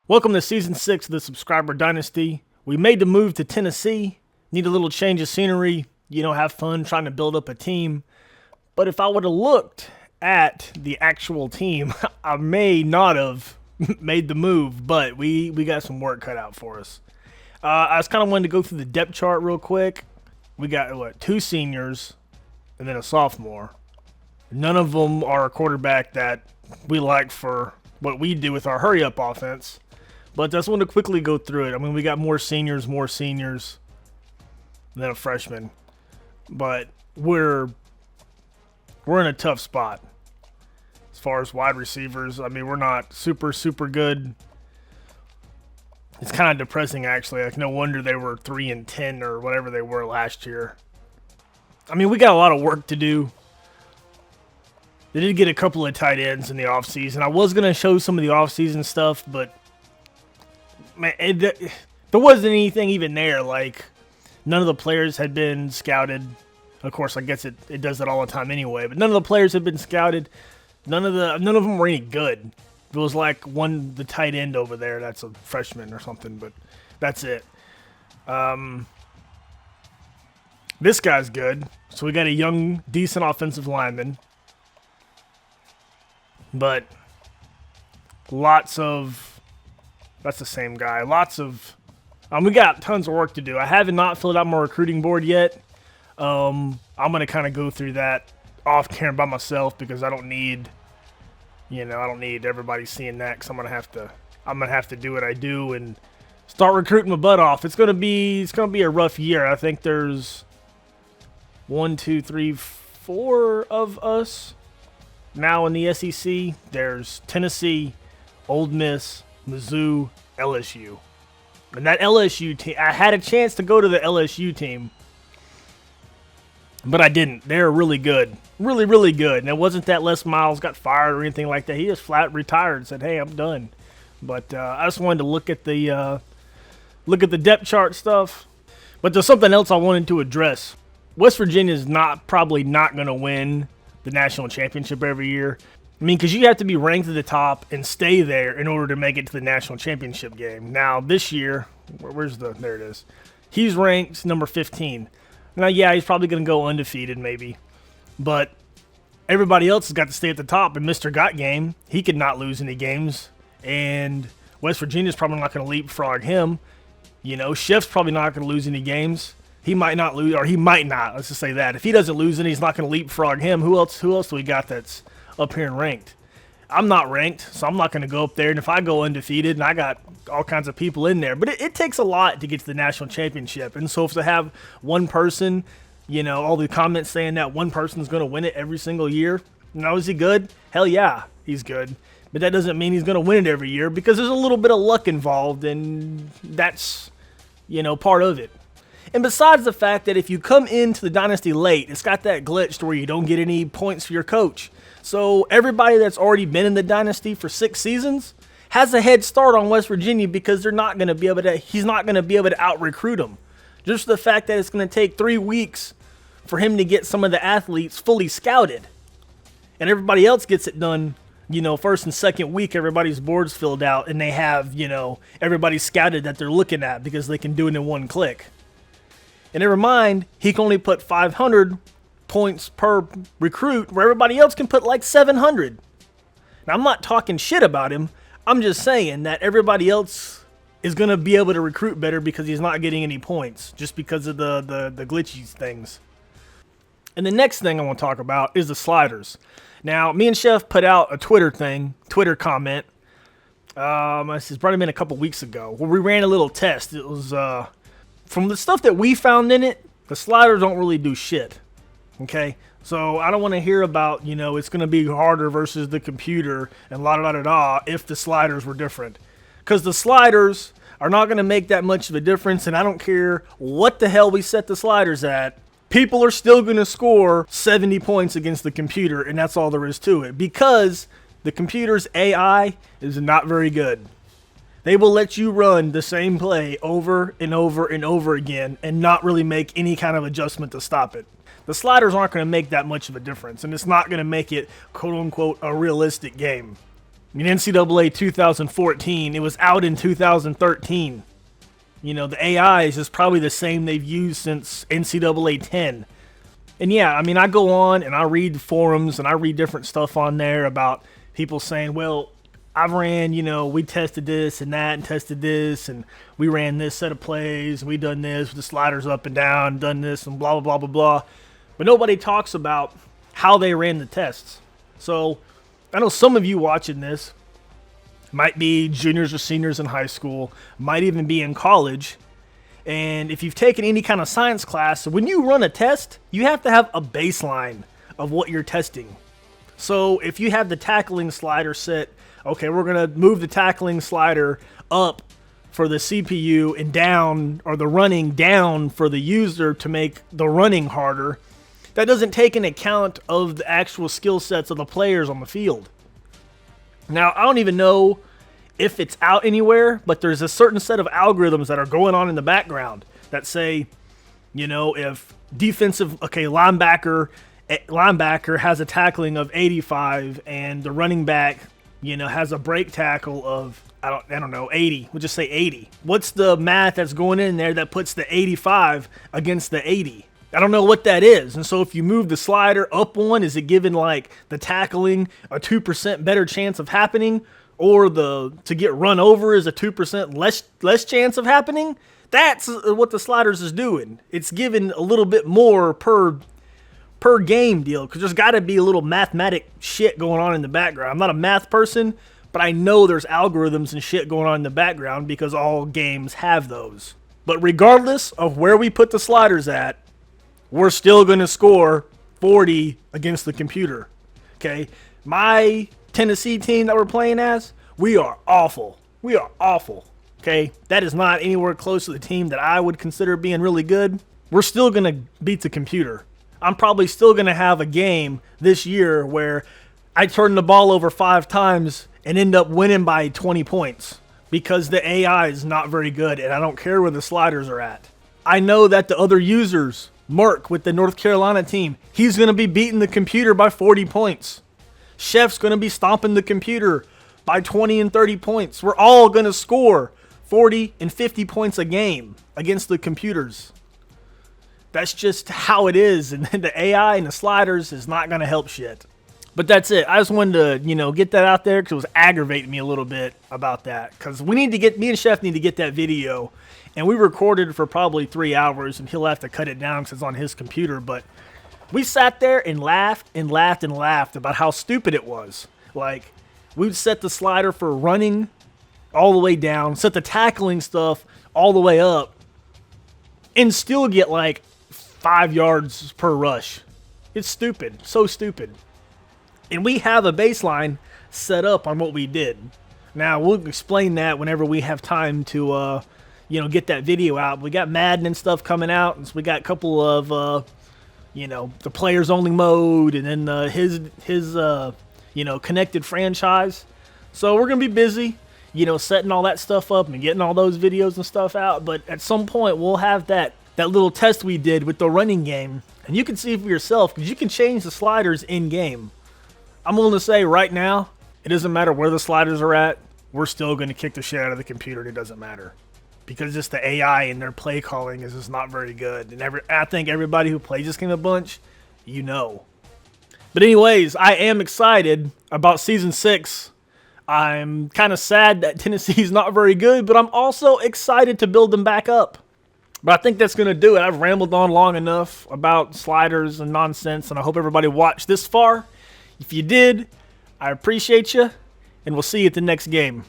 Welcome to Season 6 of the Subscriber Dynasty. We made the move to Tennessee. Need a little change of scenery, have fun trying to build up a team. But if I would have looked at the actual team, I may not have made the move, but we got some work cut out for us. I was kind of wanting to go through the depth chart real quick. We got, 2 seniors and then a sophomore. None of them are a quarterback that we like for what we do with our hurry-up offense. But I just want to quickly go through it. I mean, we got more seniors than a freshman. But we're in a tough spot as far as wide receivers. I mean, we're not super good. It's kind of depressing, actually. Like, no wonder they were 3-10 or whatever they were last year. I mean, we got a lot of work to do. They did get a couple of tight ends in the offseason. I was going to show some of the offseason stuff, but man, there wasn't anything even there. Like, none of the players had been scouted. Of course, I guess it does that all the time anyway. But none of the players had been scouted. None of them were any good. It was like the tight end over there. That's a freshman or something, but that's it. This guy's good. So we got a young, decent offensive lineman. But that's the same guy. We got tons of work to do. I have not filled out my recruiting board yet. I'm going to kind of go through that off camera by myself because I don't need everybody seeing that, because I'm going to have to do what I do and start recruiting my butt off. It's going to be a rough year. I think there's 1, 2, 3, 4 of us now in the SEC. There's Tennessee, Ole Miss, Mizzou, LSU. And that LSU team, I had a chance to go to the LSU team, but I didn't. They're really good. Really, really good. And it wasn't that Les Miles got fired or anything like that. He just flat retired and said, hey, I'm done. But I just wanted to look at the depth chart stuff. But there's something else I wanted to address. West Virginia is probably not going to win the national championship every year. I mean, because you have to be ranked at the top and stay there in order to make it to the national championship game. Now, this year, there it is. He's ranked number 15. Now, yeah, he's probably going to go undefeated maybe. But everybody else has got to stay at the top. And Mr. Got Game, he could not lose any games. And West Virginia's probably not going to leapfrog him. Chef's probably not going to lose any games. He might not lose, or he might not. Let's just say that. If he doesn't lose any, he's not going to leapfrog him. Who else do we got that's up here and ranked? I'm not ranked, so I'm not going to go up there. And if I go undefeated, and I got all kinds of people in there, but it takes a lot to get to the national championship. And so if to have one person, all the comments saying that one person's going to win it every single year, is he good? Hell yeah, he's good. But that doesn't mean he's going to win it every year, because there's a little bit of luck involved, and that's, part of it. And besides the fact that if you come into the Dynasty late, it's got that glitch to where you don't get any points for your coach. So everybody that's already been in the Dynasty for 6 seasons has a head start on West Virginia, because he's not going to be able to out-recruit them. Just the fact that it's going to take 3 weeks for him to get some of the athletes fully scouted. And everybody else gets it done, first and second week, everybody's board's filled out, and they have, everybody scouted that they're looking at, because they can do it in one click. And never mind, he can only put 500 points per recruit, where everybody else can put like 700. Now, I'm not talking shit about him. I'm just saying that everybody else is going to be able to recruit better because he's not getting any points, just because of the glitchy things. And the next thing I want to talk about is the sliders. Now, me and Chef put out a Twitter comment. It's probably been a couple weeks ago, where we ran a little test. It was from the stuff that we found in it, the sliders don't really do shit. Okay? So I don't want to hear about, it's going to be harder versus the computer and la-da-da-da-da if the sliders were different. Because the sliders are not going to make that much of a difference, and I don't care what the hell we set the sliders at. People are still going to score 70 points against the computer, and that's all there is to it. Because the computer's AI is not very good. They will let you run the same play over and over and over again and not really make any kind of adjustment to stop it. The sliders aren't going to make that much of a difference, and it's not going to make it, quote-unquote, a realistic game. In NCAA 2014, it was out in 2013. The AI is just probably the same they've used since NCAA 10. And yeah, I mean, I go on and I read forums and I read different stuff on there about people saying, well, I've ran, we tested this and that and tested this and we ran this set of plays and we done this with the sliders up and down, done this and blah, blah, blah, blah, blah. But nobody talks about how they ran the tests. So I know some of you watching this might be juniors or seniors in high school, might even be in college. And if you've taken any kind of science class, when you run a test, you have to have a baseline of what you're testing. So if you have the tackling slider set, okay, we're going to move the tackling slider up for the CPU and down, or the running down for the user to make the running harder. That doesn't take into account of the actual skill sets of the players on the field. Now, I don't even know if it's out anywhere, but there's a certain set of algorithms that are going on in the background that say, if linebacker has a tackling of 85 and the running back, has a break tackle of, I don't know, 80. We'll just say 80. What's the math that's going in there that puts the 85 against the 80? I don't know what that is. And so if you move the slider up one, is it giving like the tackling a 2% better chance of happening? Or to get run over is a 2% less chance of happening? That's what the sliders is doing. It's giving a little bit more per game deal, because there's got to be a little mathematic shit going on in the background. I'm not a math person, but I know there's algorithms and shit going on in the background because all games have those. But regardless of where we put the sliders at, we're still going to score 40 against the computer. Okay? My Tennessee team that we're playing as, we are awful. We are awful. Okay? That is not anywhere close to the team that I would consider being really good. We're still going to beat the computer. I'm probably still going to have a game this year where I turn the ball over 5 times and end up winning by 20 points because the AI is not very good, and I don't care where the sliders are at. I know that the other users, Mark with the North Carolina team, he's going to be beating the computer by 40 points. Chef's going to be stomping the computer by 20 and 30 points. We're all going to score 40 and 50 points a game against the computers. That's just how it is, and the AI and the sliders is not going to help shit. But that's it. I just wanted to, get that out there because it was aggravating me a little bit about that. Because me and Chef need to get that video. And we recorded for probably 3 hours, and he'll have to cut it down because it's on his computer. But we sat there and laughed and laughed and laughed about how stupid it was. Like, we'd set the slider for running all the way down, set the tackling stuff all the way up, and still get like 5 yards per rush. It's stupid. So stupid. And we have a baseline set up on what we did. Now, we'll explain that whenever we have time to, get that video out. We got Madden and stuff coming out. And so we got a couple of, the players only mode and then his connected franchise. So we're going to be busy, setting all that stuff up and getting all those videos and stuff out. But at some point, we'll have that little test we did with the running game. And you can see for yourself, because you can change the sliders in game. I'm willing to say right now, it doesn't matter where the sliders are at. We're still going to kick the shit out of the computer, and it doesn't matter. Because just the AI and their play calling is just not very good. And I think everybody who plays this game a bunch, But anyways, I am excited about Season 6. I'm kind of sad that Tennessee's not very good, but I'm also excited to build them back up. But I think that's going to do it. I've rambled on long enough about sliders and nonsense, and I hope everybody watched this far. If you did, I appreciate you, and we'll see you at the next game.